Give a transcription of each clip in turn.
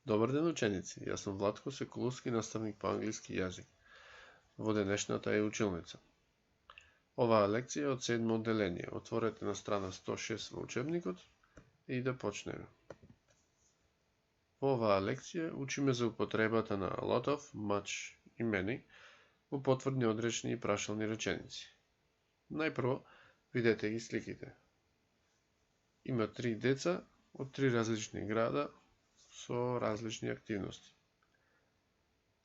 Добар ден, ученици! Јас сум Владко Секуловски, наставник по англиски јазик во денешната е училница. Оваа лекција е од 7 одделение. Отворете на страна 106 во учебникот и да почнеме. Во оваа лекција учиме за употребата на a lot of, much и many во потврдни, одречни и прашални реченици. Најпрво, видете ги сликите. Има 3 деца од 3 различни града со различни активности.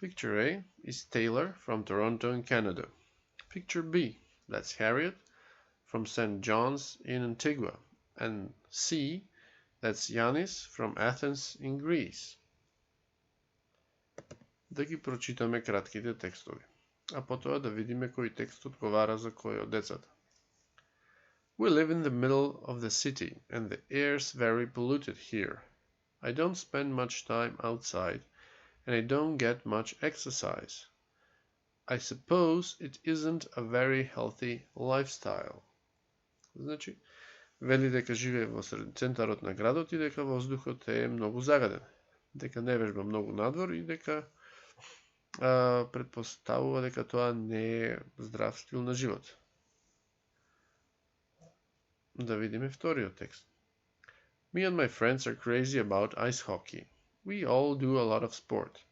Picture A is Taylor from Toronto in Canada. Picture B, that's Harriet from St. John's in Antigua. And C, that's Yanis from Athens in Greece. Да ги прочитаме кратките текстови, а потоа да видиме кој текст одговара за кој од децата. We live in the middle of the city and the air's very polluted here. I don't spend much time outside and I don't get much exercise. I suppose it isn't a very healthy lifestyle. Значи, вели дека живее во центарот на градот и дека воздухот е многу загаден, дека не вежба многу надвор и дека предпоставува дека тоа не е здрав стил на живот. Да видиме вториот текст. Me and my friends are crazy about ice hockey. We all do a lot of sport,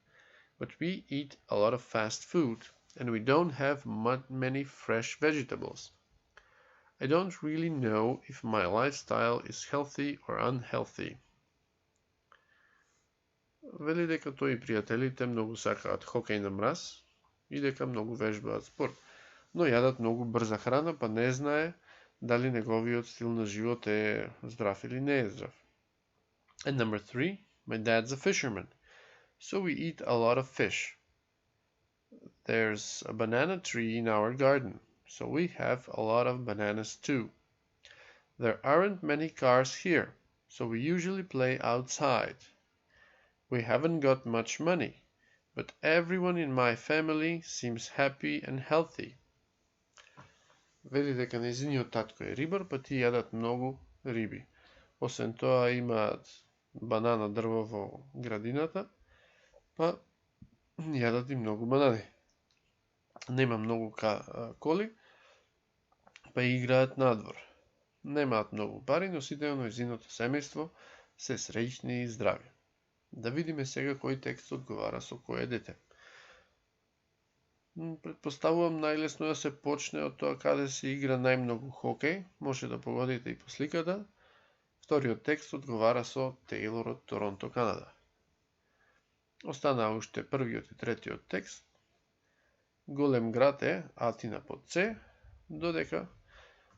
but we eat a lot of fast food, and we don't have many fresh vegetables. I don't really know if my lifestyle is healthy or unhealthy. Вели дека тој и пријателите многу сакаат хокеј на мраз и дека многу вежбаат спорт, но јадат многу брза храна, па не знае дали неговиот стил на живот е здрав или не е здрав. And number 3, my dad's a fisherman, so we eat a lot of fish. There's a banana tree in our garden, so we have a lot of bananas too. There aren't many cars here, so we usually play outside. We haven't got much money, but everyone in my family seems happy and healthy. Вели дека нејзиниот татко е рибар, па ти јадат многу риби. Освен тоа имаат банана дрво во градината, па јадат и многу банани. Нема многу коли, па играат надвор. Немаат многу пари, но сите во нејзиното семејство се среќни и здрави. Да видиме сега кој текст одговара со кое дете. Предпоставувам најлесно да се почне од тоа каде се игра најмногу хокеј, може да погодите и по сликата. Вториот текст одговара со Тейлор од Торонто, Канада. Останаа уште првиот и третиот текст. Голем град е Атина под С, додека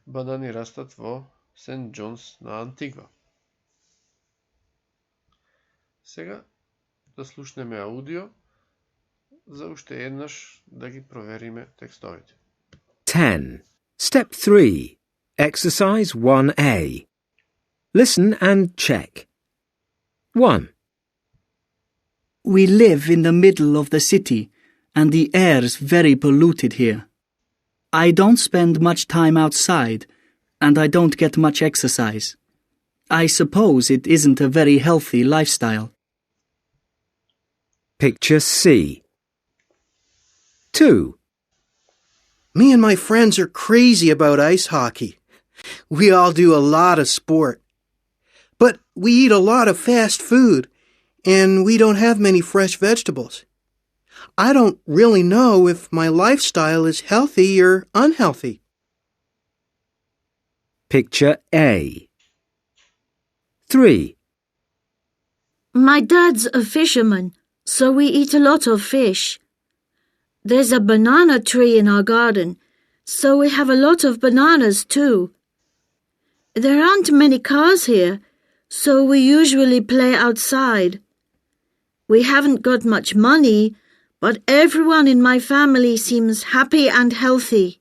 банани растат во Сент Джонс на Антигва. Сега да слушнеме аудио за уште еднаш да ги провериме текстовите. 10. Step 3. Exercise 1A. Listen and check. 1. We live in the middle of the city, and the air's very polluted here. I don't spend much time outside, and I don't get much exercise. I suppose it isn't a very healthy lifestyle. Picture C. 2. Me and my friends are crazy about ice hockey. We all do a lot of sport. But we eat a lot of fast food, and we don't have many fresh vegetables. I don't really know if my lifestyle is healthy or unhealthy. Picture A. 3. My dad's a fisherman, so we eat a lot of fish. There's a banana tree in our garden, so we have a lot of bananas too. There aren't many cars here, so we usually play outside. We haven't got much money, but everyone in my family seems happy and healthy.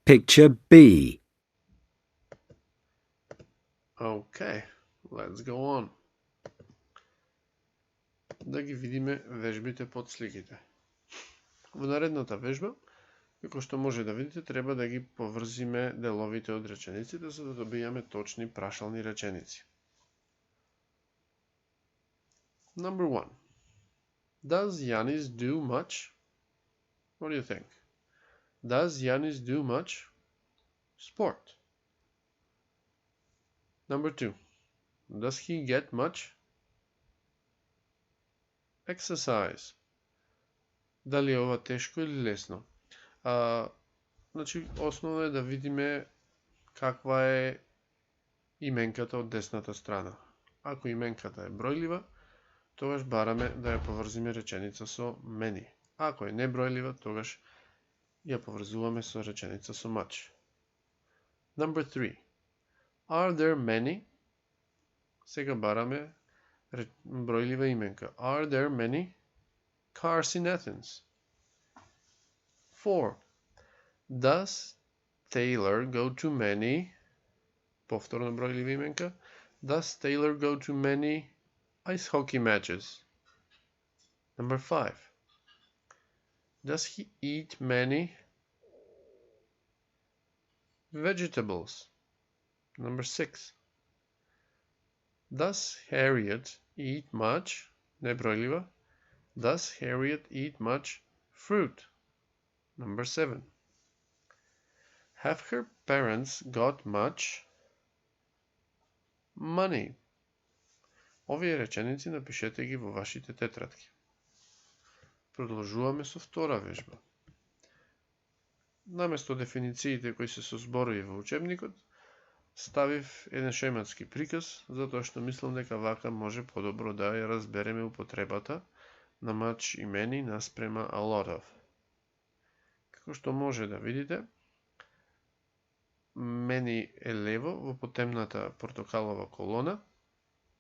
Picture B. Okay, let's go on. Да ги видиме вежбите под сликите. Во наредната вежба, како што може да видите, треба да ги поврзиме деловите од речениците за да добијаме точни прашални реченици. Number 1. Does Yanis do much? What do you think? Does Yanis do much sport? Number 2. Does he get much exercise? Дали е ова тешко или лесно? Значи, основно е да видиме каква е именката од десната страна. Ако именката е бројлива, тогаш бараме да ја поврзиме реченица со many. Ако е небројлива, тогаш ја поврзуваме со реченица со much. Number 3. Are there many? Сега бараме бројлива именка. Are there many cars in Athens? 4. Does Taylor go to many? Повторно бројлива именка. Does Taylor go to many ice hockey matches? Number 5. Does he eat many vegetables? Number 6. Does Harriet eat much? Nebroјлива. Does Harriet eat much fruit? Number 7. Have her parents got much money? Овие реченици напишете ги во вашите тетрадки. Продолжуваме со втора вежба. Наместо дефинициите кои се со зборови во учебникот, ставив еден шематски приказ, затоа што мислам дека вака може подобро да ја разбереме употребата на much и many наспрема a lot of. Како што може да видите, many е лево во потемната портокалова колона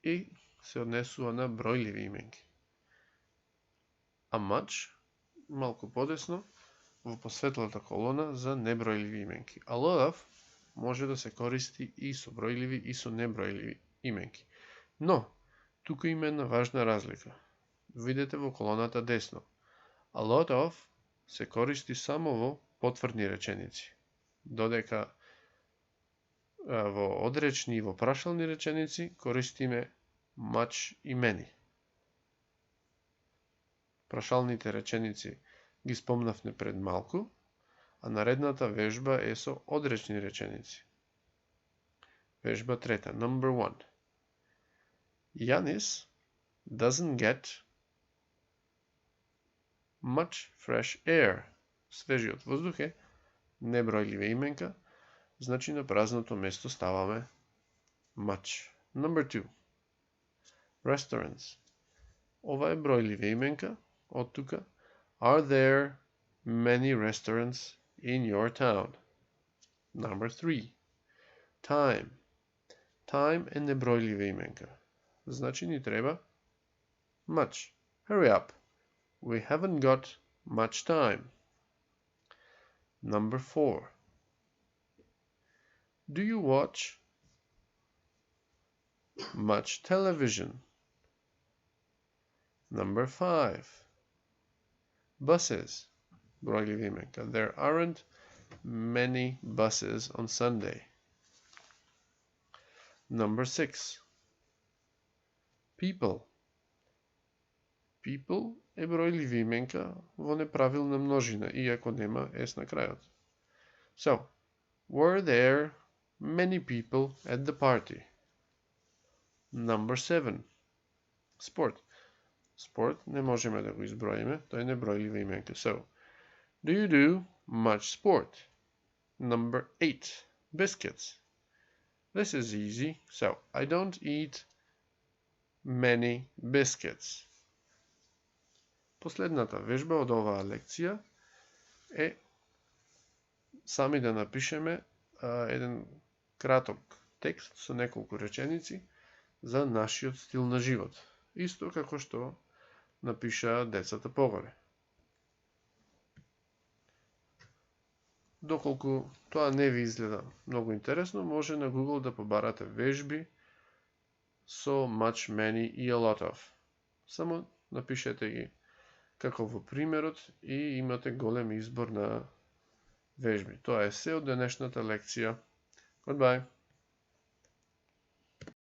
и се однесува на бројливи именки. А much малку подесно во посветлата колона за небројливи именки. A lot of може да се користи и со бројливи и со небројливи именки. Но, тука има една важна разлика. Видете во колоната десно. A lot of се користи само во потврдни реченици, додека во одречни и во прашални реченици користиме much и many. Прашалните реченици ги спомнавме пред малку, а наредната вежба е со одречни реченици. Вежба трета, number 1. Yanis doesn't get much fresh air. Свежиот воздух е небројлива именка, значи на празното место ставаме much. Number 2. Restaurants. Ова е бројлива именка, од тука. Are there many restaurants in your town? Number 3. Time. Time е небројлива именка, значи ни треба much. Hurry up. We haven't got much time. Number 4. Do you watch much television? Number 5. Buses. Бројлива именка. There aren't many buses on Sunday. Number 6. People. People е бројлива именка во неправилна множина, иако нема S на крајот. So, were there many people at the party? Number 7. Sport. Sport не можеме да го изброиме, тој не бројлива именка. So, do you do much sport? Number 8. Biscuits. This is easy. So, I don't eat many biscuits. Последната вежба од оваа лекција е сами да напишеме еден краток текст со неколку реченици за нашиот стил на живот. Исто како што напишаа децата погоре. Доколку тоа не ви изгледа многу интересно, може на Google да побарате вежби со much, many и a lot of. Само напишете ги како во примерот и имате голем избор на вежби. Тоа е се од денешната лекција. Goodbye.